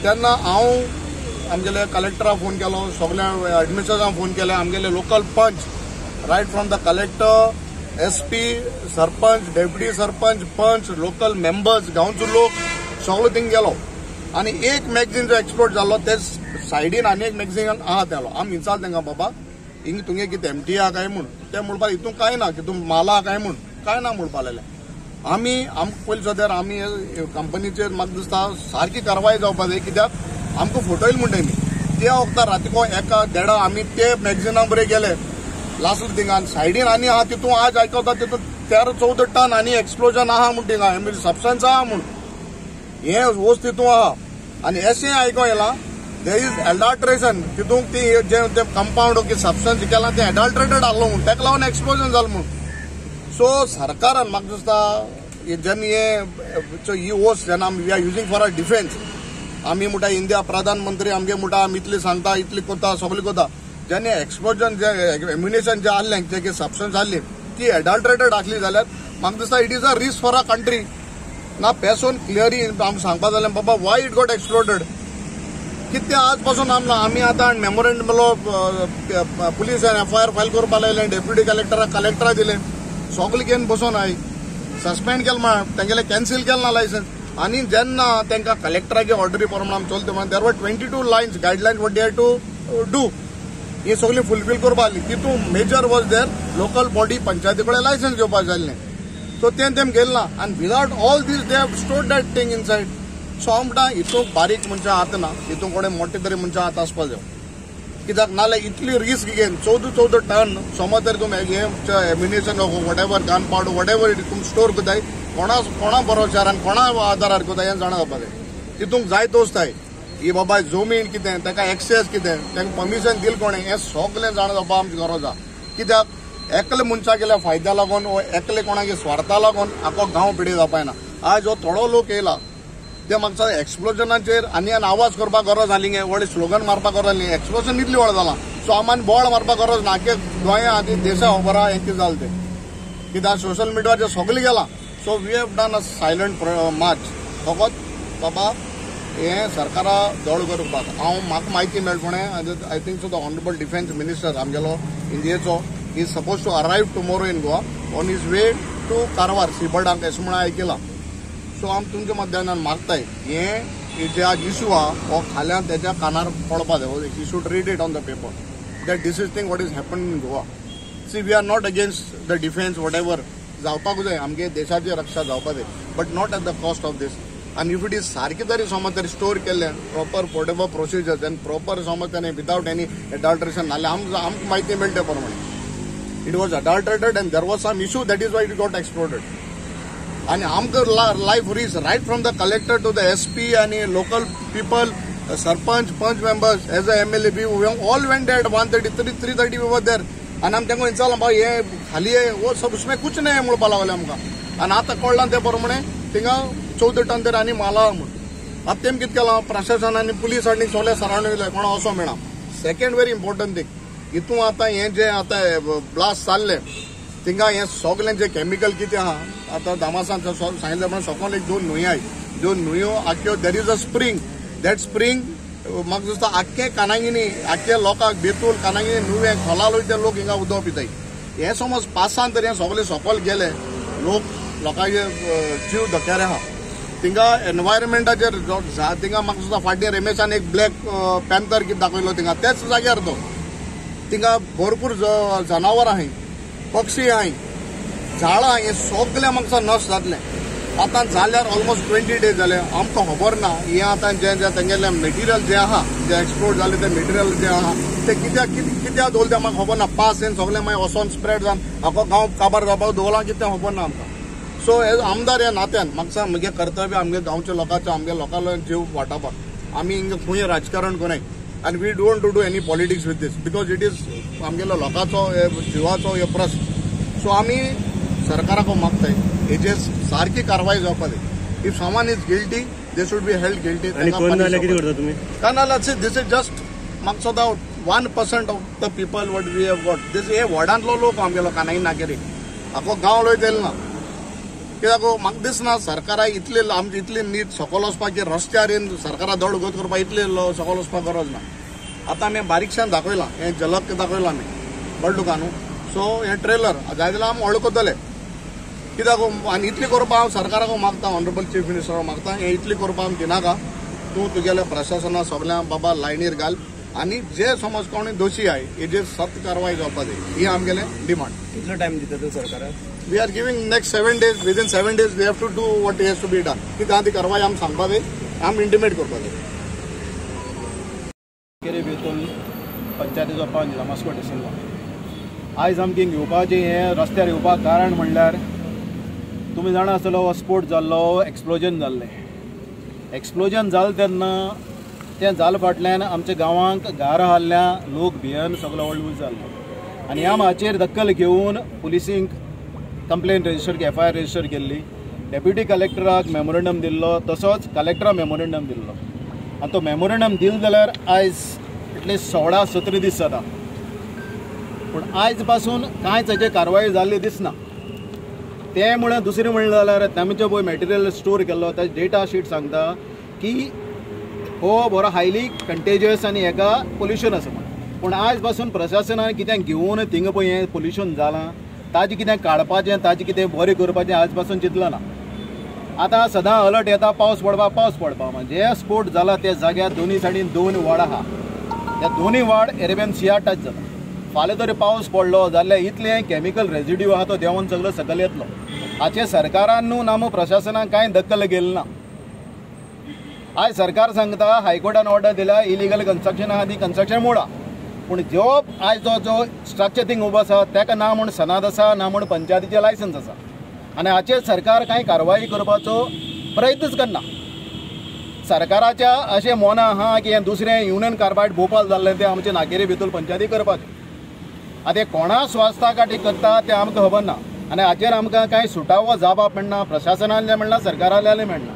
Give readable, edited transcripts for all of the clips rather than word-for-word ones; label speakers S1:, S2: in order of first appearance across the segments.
S1: तेन्ना हांव आमगेले कलेक्टराक फोन केलो, सगळ्या एडमिनिस्ट्रेटराक फोन केले, आमगेले local panchayat from the collector, SP, sarpanch, deputy sarpanch, panch, local members, गांवचो लोक सगळो थिंग गेलो आनी एक मॅगझीन जो एक्सप्लोड जाल्लो ते सायडीन आनी एक मॅगझीन आहा तेलो आमी विचारलो तांकां बाबा हिंग तुगे कितें एमटी आहा काय म्हूण ते म्हणपा हितून कांय ना की तूं माला काय म्हूण कांय ना म्हणपा लागले. आमकां पयलीं सद्यार आमी कंपनीचेर म्हाका दिसता सारकी कारवाय जावपा जाय कित्याक आमकां फोटो येयले म्हणटा त्या वखदार रातीको एका देडा आमी ते मॅगझिना बरें गेले लास्ट थिंगान सायडीन आनी आहा तितून आज आयकता तितून 13-14 टन आनी एक्सप्लोजन आहा म्हूण थिंगा सबस्टन्स आहा म्हूण हे वस्त तितून आहा आनी अशें आयको येलां देर इज एडल्ट्रेशन तितून ती जे कंपाउंड की सबस्टन्स केलां ते एडल्ट्रेटेड आहलो म्हूण तेका लागून एक्सप्लोजन जालें म्हूण. सो सरकारान म्हाका दिसता जेन्ना ही वस्त जेन्ना we are using for a defence आमी म्हणटा इंडिया प्रधानमंत्री आमगे म्हणटा आमी इतली सांगता इतली कोता सगळी कोता जेन्ना एक्सप्लोजन जे एम्युनिशन जे आहलें जे सबस्टन्स आहली ती एडल्ट्रेटेड आसली जाल्यार म्हाका दिसता it is a risk for a country ना पेसोन क्लियरी आमी सांगपा जालें बाबा वाय इट गॉट एक्सप्लोडेड कितें आज पासून आमी आतां मेमोरेंडम पुलीस FIR फायल करपा लायलें डेप्युटी कलेक्टराक दिलें सगळें घेवन बसून हाय सस्पेंड केलें म्हण तेंगेलें कॅन्सील केलें ना लायसन्स आनी जेन्ना तांकां कलेक्टराचे ऑर्डरी प्रमाणे आमी चलता म्हण there were 22 lines guidelines what they had to do ही सगळी फुलफील करपा आसली तितून major was there local body पंचायती कडेन लायसन्स घेवपा जाय आसलें सो तें गेलें ना आनी without all these they have stored that thing inside. So हांव म्हणटा हितून बारीक मनशां आतां ना हितून कोणें मोठे तरी मनशां आतां आसपा जाय कित्याक नाल्यार इतली रिस्क घेवन 14 टन समज तरी तुमी हे ammunition whatever gun powder whatever तुमी स्टोर करताय कोणा भरोशार आनी कोणा आदारार करता हें जाणा जावपा जाय तितूंक जाय तोचताय ही बाबा जमीन कितें ताका एक्सेस कितें तांकां परमिशन दिलें कोणें हें सगळें जाणा जावपा आमची गरज आहा कित्याक एकले मनशाक गेल्या फायद्या लागून वो एकले कोणागे स्वार्था लागून आखो गांव पिडी जावपाय ना. आज हो थोडो लोक येयला ते म्हाका एक्सप्लोजनाचेर आनी आवाज करपाक गरज आसली गे व्हडले स्लोगन मारपाक गरज आसली एक्सप्लोजन इतली व्हड जालां सो आमी बोवाळ मारपाक गरज ना की गोंया आनी देशा खबर आहा हें कितें जालें तें कित्याक सोशल मिडियाचेर सगळें गेलां. So we have done a silent march फकत बाबा हें सरकारा दळ करपाक म्हाका म्हायती मेळटणे I think so the honourable defence minister आमगेलो इंडियेचो is suppose to arrive tomorrow in Goa on his way to Karwar सीबर्डांक अशें म्हण आयकलां. सो आमी तुमच्या मध्यान मागताय हें जे आज इशू आहा हो खाल्यान तेच्या कानार पडपा जाय you should read it on the paper that this is thing what is happen in Goa. See we are not against the defence whatever जावपाक जाय आमगे देशाची रक्षा जावपा जाय but not at the cost of this. आनी if it is सारकें तरी समज तरी स्टोर केल्लें प्रॉपर पोर्टेबल प्रोसिजर्स आनी प्रॉपर समज ताणें विदाउट एनी एडल्ट्रेशन नाल्यार आमकां म्हायती मेळटे प्रमाणे it was adulterated and there was some issue that is why it got exploded. आणि आमकां life reach right from the collector to the SP आणि local people sarpanch panch members as a MLA be all went at 1:30 3:30 we were there आनी आमी तांकां विचारलां बाबा हे खाली वो सब उसमें कुछ नाही म्हणपा लागले आमकां आनी आतां कळ्ळां ते प्रमाणे थिंगा 14 टन तरी आनी माला म्हूण आतां तेमी कितें केलां प्रशासन आनी पुलीस आनी सगळे सरावंडींग दिले कोणा वचो मेळना. सेकंड व्हेरी इम्पॉर्टंट थिंग हितून आतां हें जें आतां ब्लास्ट जाल्लें थिंगा हें सगळें जें केमिकल कितें आहा आतां दामासान सांगितले प्रमाणे सकयल एक 2 न्हंयो आहाय ज्यो न्हंयो आख्यो there is a spring that spring म्हाका दिसता आख्खे कानागिनी आख्खे लोकांक बेतूल कानागिनी नुवें खोलाल वयते लोक हिंगा उदक पिताय. हें समज पासान तरी हें सगळें सकयल गेले लोकांचे जीव धोक्यार आहा थिंगा एनवायरमेंटाचेर थिंगा म्हाका दिसता फाटीं रमेशान एक ब्लॅक पॅन्थर कितें दाखयलो थिंगा तेच जाग्यार तो थिंगा भरपूर जनावर आहाय पक्षी आहाय झाडां हें सगळें म्हाका नश्ट जातलें. आतां जाल्यार ऑलमोस्ट 20 डेज जाले आमकां खबर ना हें आतां जें तेंगेलें मेटिरियल जें आहा जें एक्सप्लोड जालें तें मेटिरियल जें आहा तें कित्याक दवरलें तें म्हाका खबर ना. पास येवन सगळें मागीर वचोन स्प्रेड जावन आख्खो गांव काबार जावपाक दवरलां कितें तें खबर ना आमकां. सो एज आमदार ह्या नात्यान म्हाका म्हजें कर्तव्य आमगे गांवच्या लोकांचो आमगे लोकांलो जीव वाटावपाक आमी हिंगा खंय राजकारण कोनाय आनी we don't do any politics with this because it is आमगेलो लोकांचो जिवाचो हे प्रस्न. सो आमी सरकाराक मागताय हेजेर सारकी कारवाय जावपा जाय. If someone is guilty they should be held guilty. काय नाल्यार दीस इज जस्ट म्हाका सदां 1% of the people what we have got this हे व्हडांतलो लोक आमगेलो कानाई नाकेरी आख्खो गांव लोयत येयलो ना कित्याक म्हाका दिसना सरकारा इतले आमचे इतले नीट सकयल वचपाक की रस्त्यार येवन सरकारा दड उगत करपाक इतले सकयल वचपाक गरज ना. आतां आमी बारीकशान दाखयलां, हें झलक दाखयलां आमी कळ्ळें तुका न्हू. सो हें ट्रेलर जाय जाल्यार आमी व्हडलें करतले. कित्याक आनी इतली करपाक हांव सरकाराक मागता, ऑनरेबल चीफ मिनिस्टराक मागता, हें इतली करपाक आमी दिनाका. तूं तुगेल्या प्रशासना सगळ्यांक बाबा लायनीर घाल आनी जे समज कोणी दोशी आहाय हेजेर सख्त कारवाय जावपाक जाय, ही आमगेलें डिमांड.
S2: कितलो टायम दिता सरकाराक?
S1: We are giving next 7 days. Within 7 days we have to do what has to be done. कित्याक ती कारवाय आमी सांगपाक जाय, आमी इंटिमेट करपाक जाय.
S2: केरे बेतूल पंचायतीचो पंच रमास्को डिसिल्वा आयज आमकां घेवपाचें हें रस्त्यार येवपाक कारण म्हणल्यार तुमी जाणा आसतलो हो स्फोट जाल्लो, एक्सप्लोजन जाल्लें. एक्सप्लोजन जालें तेन्ना तें जाले फाटल्यान आमच्या गांवांक घार हाल्ल्या, लोक भियेन सगळो ओल्ड जाल्लो. आनी ह्या माचेर दखल घेवन पुलिसींक कंप्लेन रजिस्टर FIR रजिस्टर केल्ली. डेप्युटी कलेक्टराक मेमोरंडम दिल्लो, तसोच कलेक्टराक मेमोरंडम दिल्लो. आनी तो मेमोरंडम दिलो जाल्यार आयज एटलिस्ट 16-17 दीस जाता. पूण आयज पासून कांयच हेजे कारवाय जाल्ली दिसना. ते म्हणून दुसरें म्हणलें जाल्यार आमचे पळय मॅटेरियल स्टोर केल्लो ताजे डेटा शीट सांगता की हो बरो हायली कंटेजियस आनी हेका पोल्युशन आसा म्हण. पूण आयज पासून प्रशासनान कितें घेवन थिंगा पळय हें पोल्युशन जालां ताजें कितें काडपाचें, ताजें कितें बरें करपाचें आयज पासून चिंतलां ना. आतां सदां अलर्ट येता पावस पडपा. जे स्फोट जाला त्या जाग्यार दोनी सायडीन 2 वाड आहा. त्या दोनी वाड एरेबियन सिया टच जाता. फाल्यां तरी पावस पडलो जाल्यार इतलें कॅमिकल रेजिड्यू आहा तो देंवन सगळो सकयल येतलो. हाचे सरकारान न्हू ना प्रशासनान कांय दखल गेली ना. आयज सरकार सांगता हायकोर्टान ऑर्डर दिला इलिगल कन्स्ट्रक्शन आहा ती कन्स्ट्रक्शन मोडा. पूण जो आयज जो स्ट्रक्चर थिंग उबो आसा ताका ना म्हूण सनाद आसा, ना म्हूण पंचायतीचें लायसन्स आसा. आनी हाचेर सरकार कांय कारवाई करपाचो प्रयत्नच करना. सरकाराच्या अशें मोना आहा की हें दुसरें युनियन कार्बायड भोपाल जाल्लें तें आमचे नागेरे भितर पंचायती करपाचें. आतां तें कोणा स्वास्था खातीर करता तें आमकां खबर ना. आनी हाचेर आमकां कांय सुटावो जाबाब मेळना, प्रशासनान मेळना, सरकाराले मेळना.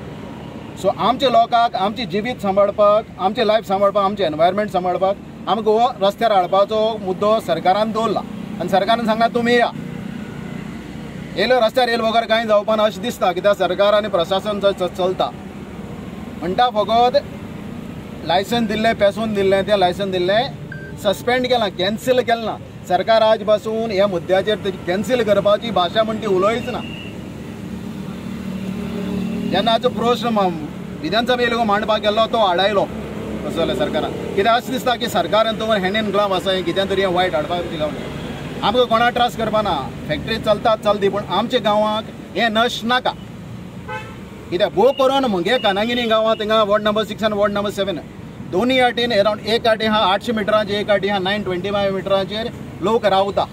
S2: सो आमच्या लोकांक आमची जिवीत सांबाळपाक, आमचें लायफ सांबाळपाक, आमचें एनवायरमेंट सांबाळपाक आमकां हो रस्त्यार हाडपाचो मुद्दो सरकारान दवरला. आनी सरकारान सांगला तुमी येयलो रस्त्यार येयलो वगर कांय जावपा ना अशें दिसता. कित्याक सरकार आनी प्रशासन चलता म्हणटा फकत लायसन्स दिल्लें, पेसून दिल्लें, तें लायसन्स दिल्लें सस्पेंड केलां, कॅन्सील केलें ना. सरकार आज पासून ह्या मुद्द्याचेर कॅन्सील करपाची भाशा म्हण ती उलयच ना. जेन्ना हाचो प्रश्न विधानसभा येयलो मांडपाक गेल्लो तो आडायलो कसो जाल्यार सरकारान. कित्याक अशें दिसता की सरकारान तो हँड इन ग्लव आसा कितें तरी वायट हाडपाक गावलें. आमकां कोणा त्रास करपाना, फॅक्टरी चलतात चलती, पूण आमच्या गांवांक हें नश नाका. कित्याक भोव करून म्हगे कानागिनी गांवांत थिंगा वॉर्ड नंबर 6 आनी वॉर्ड नंबर 7 दोनी आटीन अरावंड एक आटी आहा 800 मिटराचेर, एक आटी आहा 925 मिटराचेर लोक रावता.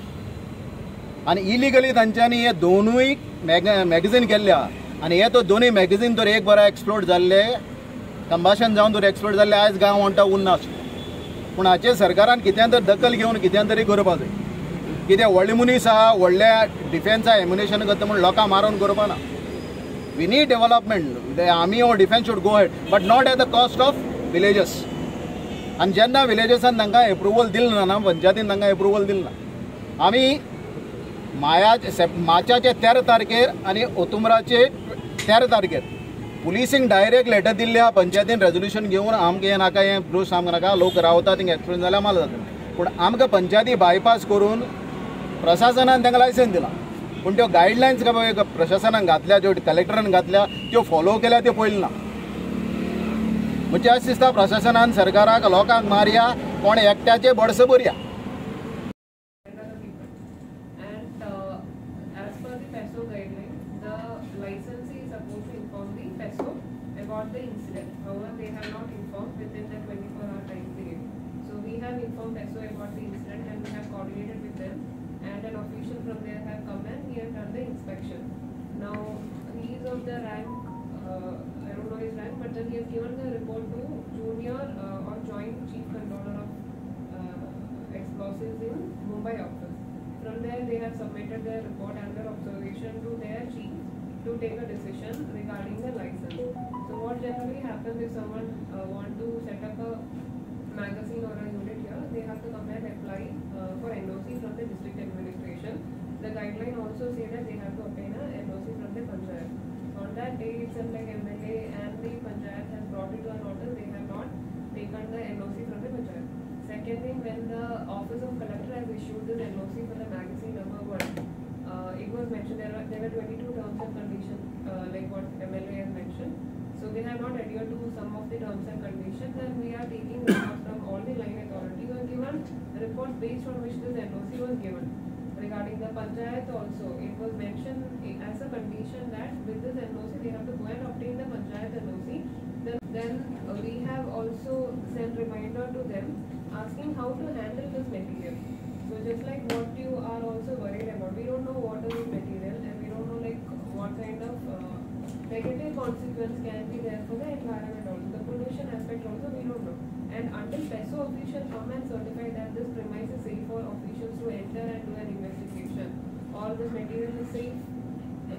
S2: आनी इलिगली तांच्यांनी हे दोनूय मॅगझीन केल्ले आहा. आनी हे तो दोनूय मॅगझीन तर एक बरो एक्सप्लोड जाल्ले, कंबाशन जावन तर एक्सप्लोड जाल्ले आयज गांव म्हणटा उरना. पूण हाचेर सरकारान कितें तर दखल घेवन कितें तरी करपा जाय. कित्याक व्हडले मनीस आहा, व्हडल्या डिफेन्सा एम्युनेशन करता म्हूण लोकांक मारून करपाना. We need development. आमी हो defence should go head but not at the cost of villages. आनी जेन्ना विलेजसान तांकां एप्रुवल दिलें ना, पंचायतीन तांकां एप्रुवल दिलें ना. आमी मार्चाचे 13 तारखेर आनी ओतुंबराचे 13 तारखेर पुलिसींक डायरेक्ट लेटर दिल्ली आहा पंचायतीन रेजोल्युशन घेवन आमकां हें नाका, हें प्रूफ आमकां नाका, लोक रावता थिंगा एक्सपिरियन्स जाल्यार माल जाता. पूण आमकां पंचायती बायपास करून प्रशासनान तांकां लायसन्स दिलां. पूण त्यो गायडलायन्स प्रशासनान घातल्या, ज्यो कलेक्टरान घातल्या त्यो फॉलो केल्या त्यो पळयल्यो ना. म्हणजे अशें दिसता प्रशासनान सरकाराक लोकांक मारया, कोण एकट्याचे बडस भरया.
S3: The incident. However, they have not informed within the 24-hour time period. So we have informed SO about the incident and we have coordinated with them. And an official from there have come and he has done the inspection. Now he is of the rank, I don't know his rank, but then he has given the report to junior or joint chief controller of explosives in Mumbai office. From there, they have submitted their report under observation to their chief to take a decision regarding the license. So what generally happens if someone want to set up a magazine or a unit here, they have to come and apply for NOC from the district administration. the guideline also say that they have to obtain a NOC from the panchayat. On that day itself, like MLA and the panchayat has brought it to our notice, they have not taken the NOC from the panchayat. Second thing, when the office of collector has issued this NOC for the magazine number 1, it was mentioned there were 22 terms and conditions, like what MLA has mentioned. So they have not adhered to some of the terms and conditions, and we are taking reports from all the line authorities who have given reports based on which this NOC was given. Regarding the panchayat also, it was mentioned as a condition that with this NOC they have to go and obtain the panchayat NOC. Then we have also sent reminder to them asking how to handle this material. So just like what you are also worried about, we don't know what is this material, and we don't know like what kind of negative consequence can be there for the environment also. The pollution aspect also we don't know. And until PESO officials come and certify that this premise is safe for officials to enter and do an investigation, or this material is safe,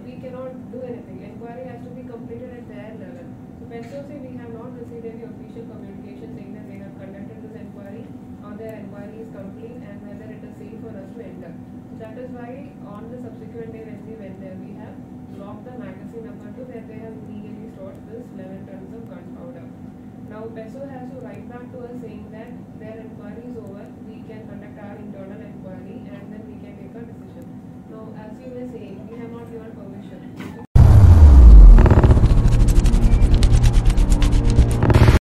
S3: we cannot do anything. Inquiry has to be completed at their level. So PESO say we have not received any official communication saying that they have conducted this inquiry, or their inquiry is complete and whether it is safe for us to enter. So that is why on the subsequent day when we went there, we have locked the magazine number 2 where they have illegally stored this 11 tons of gunpowder. Now PESO has to write back to us saying that their inquiry is over, we can conduct our internal inquiry and then we can take a decision.